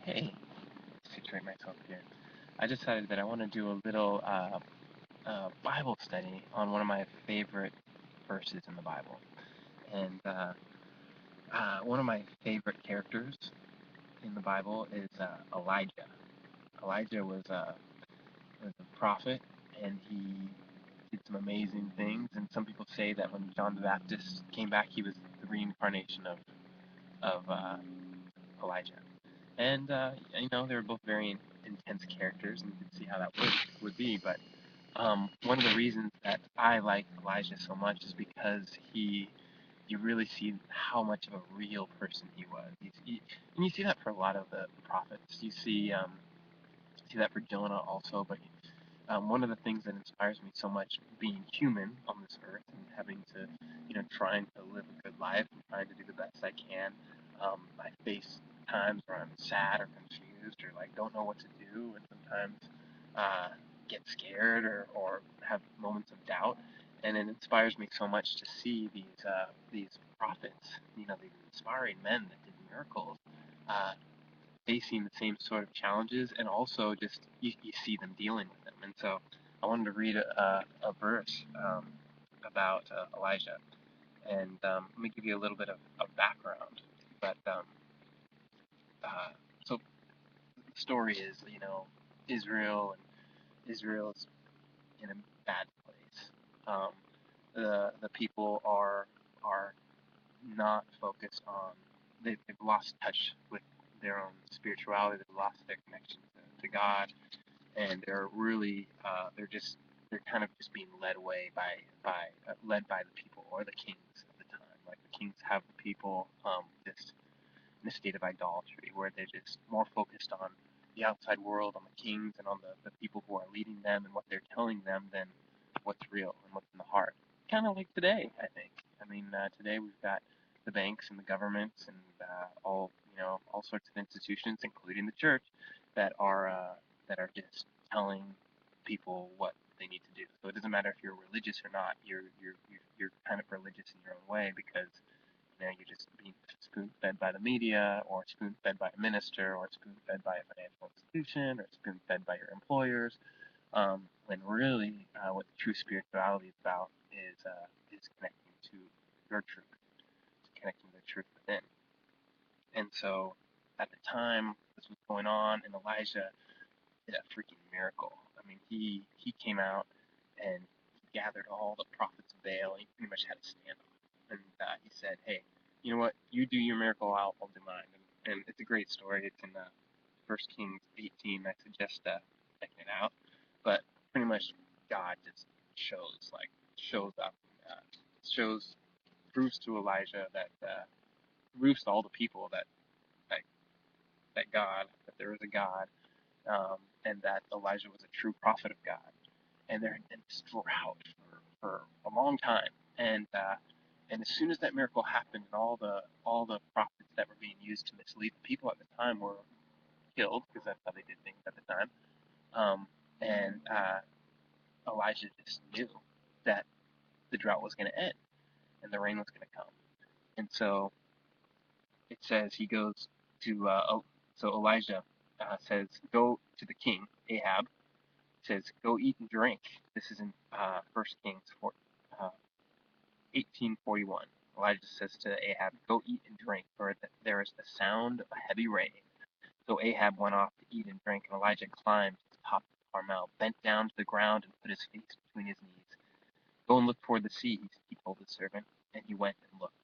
Hey, situate myself here. I decided that I want to do a little Bible study on one of my favorite verses in the Bible. And one of my favorite characters in the Bible is Elijah. Elijah was a prophet, and he did some amazing things. And some people say that when John the Baptist came back, he was the reincarnation of Elijah. And they were both very intense characters, and you can see how that would be. But one of the reasons that I like Elijah so much is because you really see how much of a real person he was. And you see that for a lot of the prophets. You see that for Jonah also. But one of the things that inspires me so much being human on this earth and having to, trying to live a good life and trying to do the best I can, I face times where I'm sad or confused or like don't know what to do, and sometimes uh, get scared or have moments of doubt. And it inspires me so much to see these prophets, these inspiring men that did miracles, uh, facing the same sort of challenges, and also just you see them dealing with them. And so I wanted to read a verse about Elijah, and let me give you a little bit of background. But uh, so the story is, Israel and Israel's in a bad place. Um, the people are not focused on. They've lost touch with their own spirituality. They've lost their connection to God, and they're kind of just being led away by the people or the kings of the time. Like the kings have the people just in a state of idolatry where they're just more focused on the outside world, on the kings, and on the people who are leading them and what they're telling them than what's real and what's in the heart. Kind of like today, I think. I mean, today we've got the banks and the governments and all sorts of institutions, including the church, that are just telling people what they need to do. So it doesn't matter if you're religious or not. You're kind of religious in your own way because you're just being spoon-fed by the media, or spoon-fed by a minister, or spoon-fed by a financial institution, or spoon-fed by your employers. When really, what true spirituality is about is connecting to your truth, connecting to the truth within. And so, at the time this was going on, and Elijah did a freaking miracle. I mean, he came out and he gathered all the prophets of Baal, and he pretty much had a standoff. And he said, "Hey, you know what? You do your miracle, I'll do mine." And it's a great story. It's in First Kings 18. I suggest checking it out. But pretty much, God just shows up, uh, shows proves to Elijah proves to all the people that that there is a God, and that Elijah was a true prophet of God. And they're in this drought for a long time. And as soon as that miracle happened, and all the prophets that were being used to mislead the people at the time were killed, because that's how they did things at the time. And Elijah just knew that the drought was going to end and the rain was going to come. And so it says he goes to so Elijah says, "Go to the king Ahab." Says, "Go eat and drink." This is in 1 Kings 18:41. Elijah says to Ahab, "Go eat and drink, for there is the sound of a heavy rain." So Ahab went off to eat and drink, and Elijah climbed to the top of Carmel, bent down to the ground, and put his face between his knees. "Go and look toward the sea," he told his servant. And he went and looked.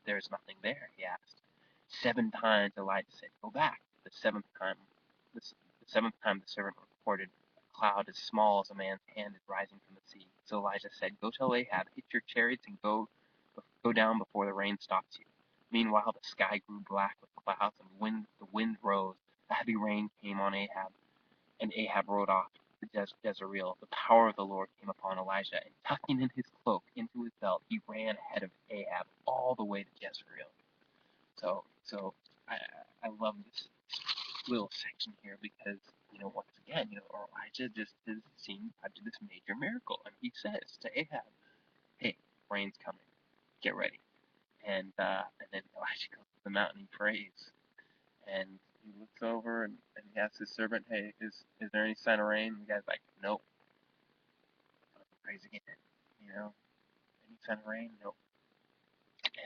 There is nothing there, he asked. 7 times Elijah said, "Go back." The seventh time the servant reported, "A cloud as small as a man's hand is rising from the sea." So Elijah said, "Go tell Ahab, hitch your chariots and go down before the rain stops you." Meanwhile the sky grew black with clouds, and the wind rose. A heavy rain came on Ahab, and Ahab rode off to Jezreel. The power of the Lord came upon Elijah, and tucking in his cloak into his belt, he ran ahead of Ahab all the way to Jezreel. So I love this little section here because once again Elijah just has seen God do this major miracle, and he says to Ahab, "Hey, rain's coming, get ready." And then Elijah goes to the mountain and prays, and he looks over and he asks his servant, "Hey, is there any sign of rain?" And the guy's like, "Nope." Praise again. You know, any sign of rain? Nope.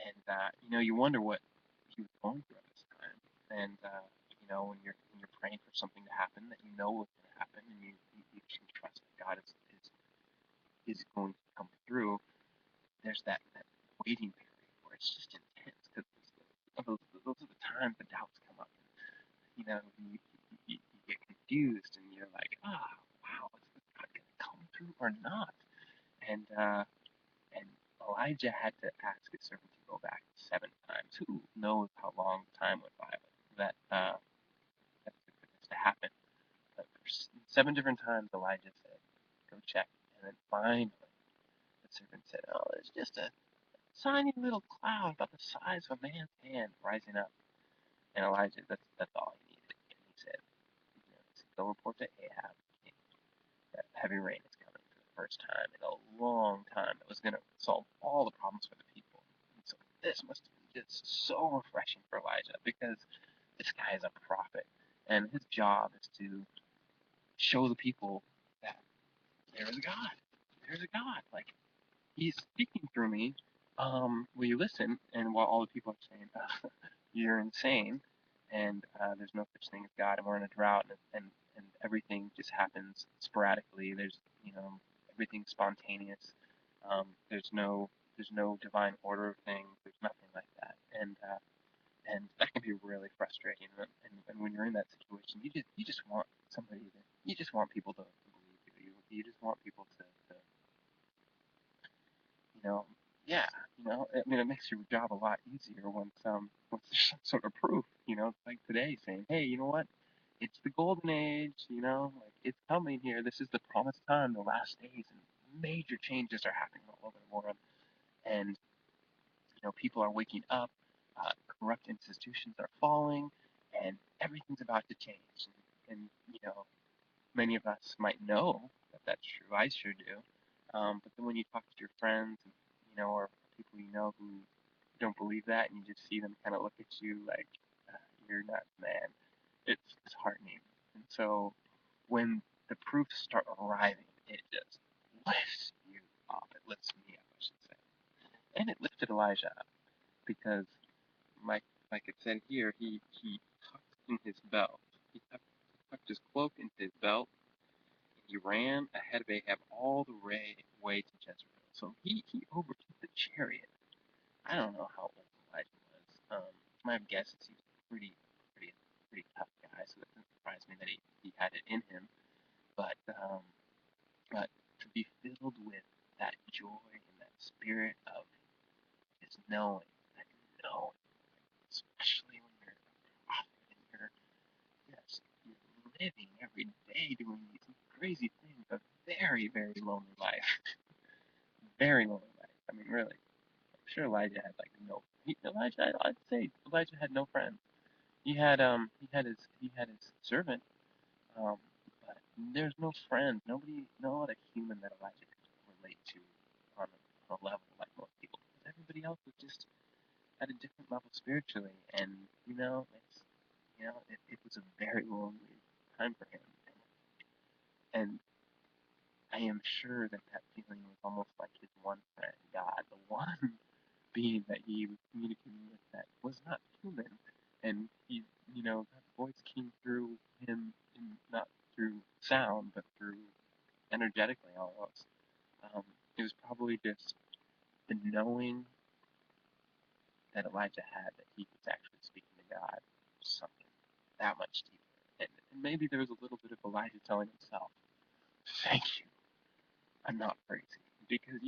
And you wonder what he was going through at this time. And when you're praying for something to happen that you know is going to happen, and you can trust that God is going to come through. There's that waiting period where it's just intense because those are the times the doubts come up. You get confused and you're like, wow, is this God going to come through or not? And and Elijah had to ask his servant to go back 7 times. Who knows how long time went by that took for this to happen? But for 7 different times, Elijah said, "Go check." And then finally, the servant said, "Oh, it's just a tiny little cloud about the size of a man's hand rising up." And Elijah, that's all he needed. And he said, "Go report to Ahab that heavy rain is coming for the first time in a long time. That was going to solve all the problems for the people." And so this must have been just so refreshing for Elijah because this guy is a prophet, and his job is to show the people that there is a God. There's a God. Like, he's speaking through me. Will you listen? And while all the people are saying, "You're insane," and there's no such thing as God, and we're in a drought, and everything just happens sporadically. There's everything's spontaneous. There's no divine order of things. There's nothing like that, and that can be really frustrating. And when you're in that situation, you just want you just want people to believe you. You just want people to you know, yeah, I mean, it makes your job a lot easier once there's some sort of proof, it's like today saying, "Hey, you know what? It's the golden age, like it's coming here. This is the promised time, the last days, and major changes are happening all over the world, and people are waking up, corrupt institutions are falling, and everything's about to change, and many of us might know that that's true. I sure do. But then when you talk to your friends, or people who don't believe that, and you just see them kind of look at you like you're nuts, man, it's disheartening. And so when the proofs start arriving, it just lifts you up. It lifts me up, I should say. And it lifted Elijah up because, like it said here, he tucked in his belt. He tucked his cloak into his belt. He ran ahead of Ahab all the way to Jezreel. So he overtook the chariot. I don't know how old Elijah was. My guess is he was a pretty, pretty tough guy, so that doesn't surprise me that he had it in him. But to be filled with that joy and that spirit of just knowing, especially when you're a prophet and you're living every day doing these crazy things, a very, very lonely life. Very lonely life. I mean, really. I'm sure Elijah had like no. Elijah, I'd say Elijah had no friends. He had his servant, um, but there's no friends. Nobody, no other human that Elijah could relate to on a level like most people. Because everybody else was just at a different level spiritually, and it was a very lonely time for him, and I am sure that feeling was almost like his one friend, God, the one being that he was communicating with that was not human, and that voice came through him, not through sound, but through energetically almost. Um, it was probably just the knowing that Elijah had that he was actually speaking to God, something that much deeper. And maybe there was a little bit of Elijah telling himself, "Thank you, I'm not crazy." Because,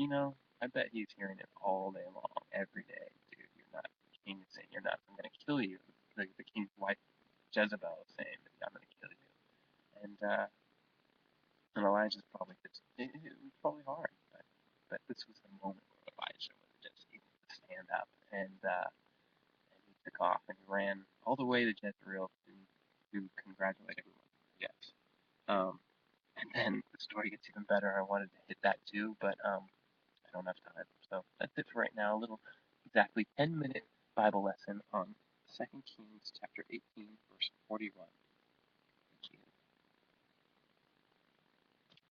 I bet he's hearing it all day long, every day. "Dude, you're not." The king is saying, "You're not. I'm going to kill you." The king's wife, Jezebel, is saying, "I'm going to kill you." And Elijah's probably it was probably hard. But this was the moment where Elijah was just able to stand up and he took off and he ran all the way to Jezreel to congratulate everyone, I guess. Um, and then the story gets even better. I wanted to hit that too, but I don't have time. So that's it for right now. A little exactly 10-minute Bible lesson on 2 Kings chapter 18, verse 41.